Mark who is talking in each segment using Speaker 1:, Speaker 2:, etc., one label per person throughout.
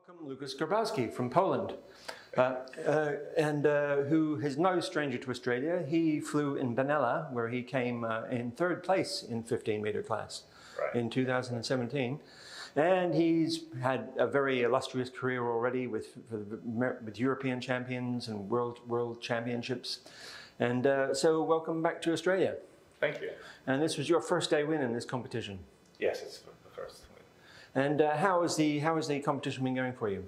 Speaker 1: Welcome, Lukasz Grabowski from Poland, who is no stranger to Australia. He flew in Benalla, where he came in third place in 15-meter class in 2017. And he's had a very illustrious career already with European champions and world championships. And so welcome back to Australia.
Speaker 2: Thank you.
Speaker 1: And this was your first day win in this competition.
Speaker 2: Yes, it's the first win.
Speaker 1: And how has the competition been going for you?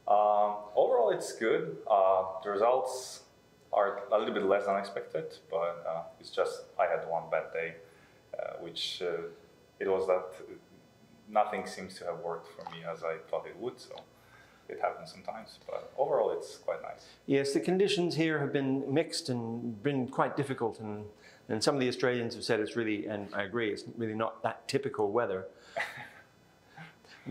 Speaker 2: Overall, it's good. The results are a little bit less than expected, but it's just I had one bad day, which it was that nothing seems to have worked for me as I thought it would. So it happens sometimes, but overall, it's quite nice.
Speaker 1: Yes, the conditions here have been mixed and been quite difficult, and some of the Australians have said it's really, and I agree, it's really not that typical weather.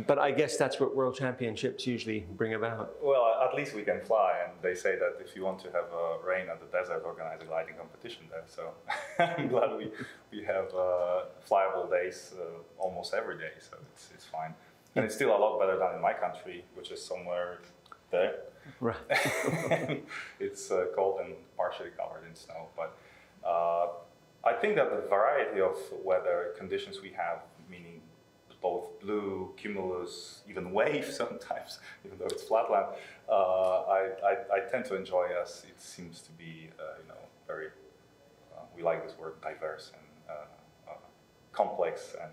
Speaker 1: But I guess that's what World Championships usually bring about.
Speaker 2: Well, at least we can fly, and they say that if you want to have rain at the desert, organize a gliding competition there. So I'm glad we have flyable days almost every day, so it's fine. And it's still a lot better than in my country, which is somewhere there.
Speaker 1: Right.
Speaker 2: It's cold and partially covered in snow. But I think that the variety of weather conditions we have, meaning both blue, cumulus, even wave sometimes, even though it's flatland, I tend to enjoy as it seems to be, very, we like this word, diverse and complex and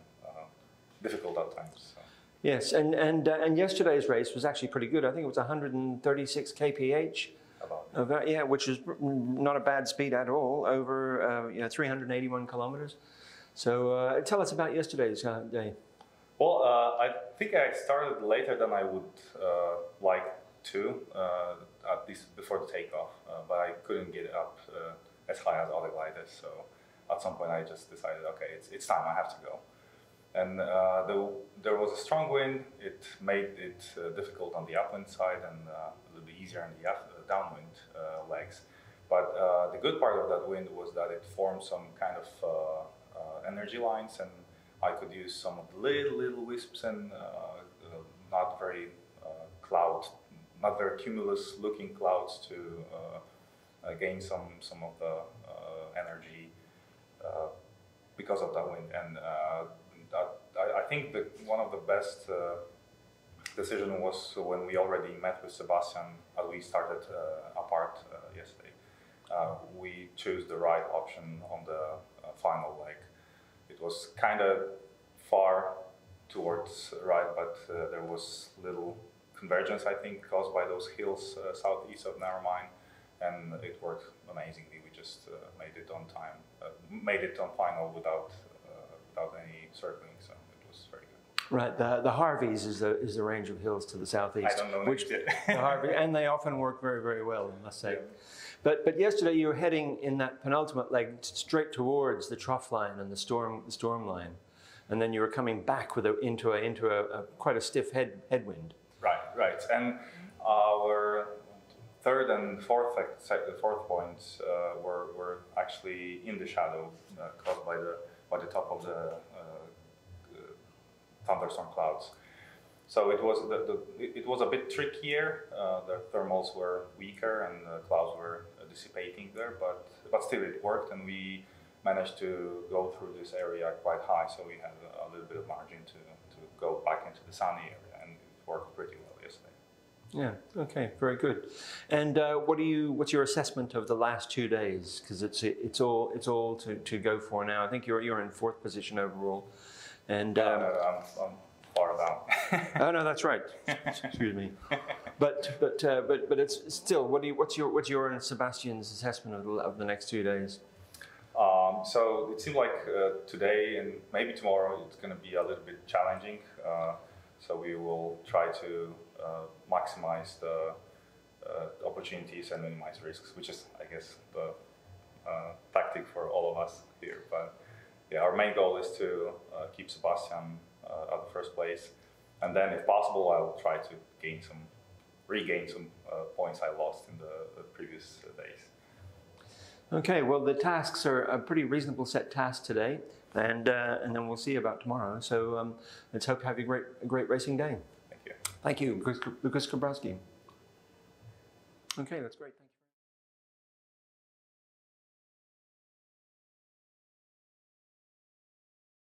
Speaker 2: difficult at times. So.
Speaker 1: Yes, and yesterday's race was actually pretty good. I think it was 136 kph. Yeah, which is not a bad speed at all, over 381 kilometers. So tell us about yesterday's day.
Speaker 2: Well, I think I started later than I would like to, at least before the takeoff, but I couldn't get up as high as other gliders. So at some point I just decided, okay, it's time, I have to go. And there was a strong wind. It made it difficult on the upwind side and a little bit easier on the downwind legs. But the good part of that wind was that it formed some kind of energy lines, and I could use some of the little wisps and not very cumulus looking clouds to gain some of the energy because of that wind. And I think that one of the best decision was when we already met with Sebastian as we started apart yesterday. We chose the right option on the final leg. It was kind of far towards right, but there was little convergence, I think, caused by those hills southeast of Narromine, and it worked amazingly. We just made it on time, made it on final without any circling, so it was very good.
Speaker 1: Right, the Harveys is the range of hills to the southeast.
Speaker 2: I don't know
Speaker 1: which the Harvey, and they often work very, very well, I must say. Yeah. But yesterday you were heading in that penultimate leg straight towards the trough line and the storm line, and then you were coming back into a quite a stiff headwind.
Speaker 2: Right, and our third and fourth points were actually in the shadow caused by the top of the thunderstorm clouds. So it was a bit trickier. The thermals were weaker and the clouds were dissipating there, but still it worked, and we managed to go through this area quite high, so we had a little bit of margin to go back into the sunny area, and it worked pretty well yesterday.
Speaker 1: Yeah. Okay. Very good. And what's your assessment of the last 2 days? Because it's all to go for now. I think you're in fourth position overall, and
Speaker 2: I'm far down.
Speaker 1: Oh no, that's right. Excuse me. But it's still. What's your and Sebastian's assessment of the next 2 days?
Speaker 2: So it seemed like today and maybe tomorrow it's going to be a little bit challenging. So we will try to maximize the opportunities and minimize risks, which is, I guess, the tactic for all of us here. But yeah, our main goal is to keep Sebastian at the first place, and then, if possible, I will try to regain some points I lost in the previous days.
Speaker 1: Okay, well, the tasks are a pretty reasonable set task today, and then we'll see about tomorrow. So let's hope you have a great racing day.
Speaker 2: Thank you.
Speaker 1: Thank you, Lukasz Grabowski. Okay, that's great.